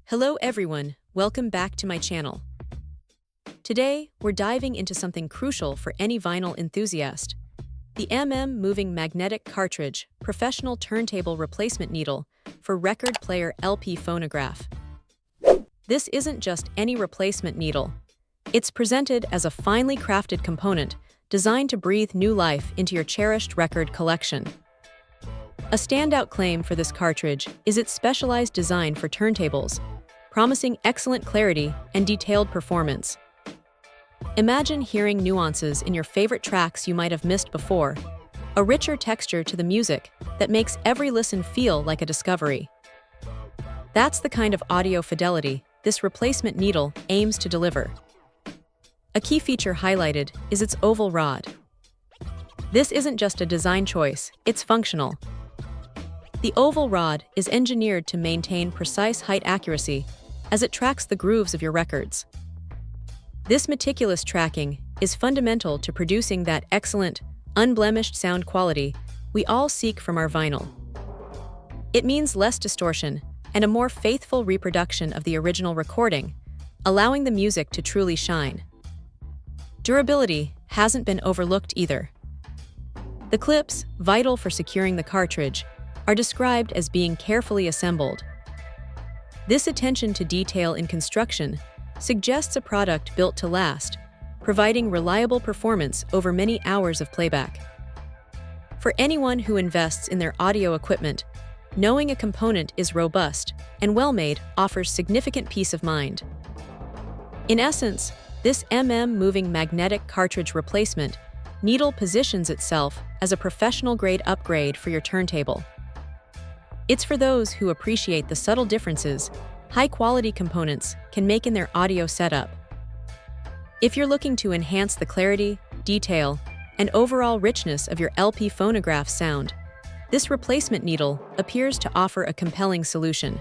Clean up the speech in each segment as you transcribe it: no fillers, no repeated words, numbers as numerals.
Hello everyone, welcome back to my channel. Today, we're diving into something crucial for any vinyl enthusiast. The Moving Magnetic Cartridge Professional Turntable Replacement Needle for Record Player LP Phonograph. This isn't just any replacement needle. It's presented as a finely crafted component designed to breathe new life into your cherished record collection. A standout claim for this cartridge is its specialized design for turntables, promising excellent clarity and detailed performance. Imagine hearing nuances in your favorite tracks you might have missed before, a richer texture to the music that makes every listen feel like a discovery. That's the kind of audio fidelity this replacement needle aims to deliver. A key feature highlighted is its oval rod. This isn't just a design choice, it's functional. The oval rod is engineered to maintain precise height accuracy as it tracks the grooves of your records. This meticulous tracking is fundamental to producing that excellent, unblemished sound quality we all seek from our vinyl. It means less distortion and a more faithful reproduction of the original recording, allowing the music to truly shine. Durability hasn't been overlooked either. The clips, vital for securing the cartridge, are described as being carefully assembled. This attention to detail in construction suggests a product built to last, providing reliable performance over many hours of playback. For anyone who invests in their audio equipment, knowing a component is robust and well-made offers significant peace of mind. In essence, this Moving Magnetic Cartridge Replacement needle positions itself as a professional-grade upgrade for your turntable. It's for those who appreciate the subtle differences high-quality components can make in their audio setup. If you're looking to enhance the clarity, detail, and overall richness of your LP phonograph sound, this replacement needle appears to offer a compelling solution.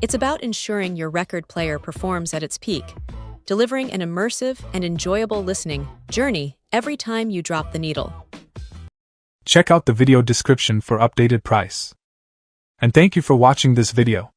It's about ensuring your record player performs at its peak, delivering an immersive and enjoyable listening journey every time you drop the needle. Check out the video description for updated price. And thank you for watching this video.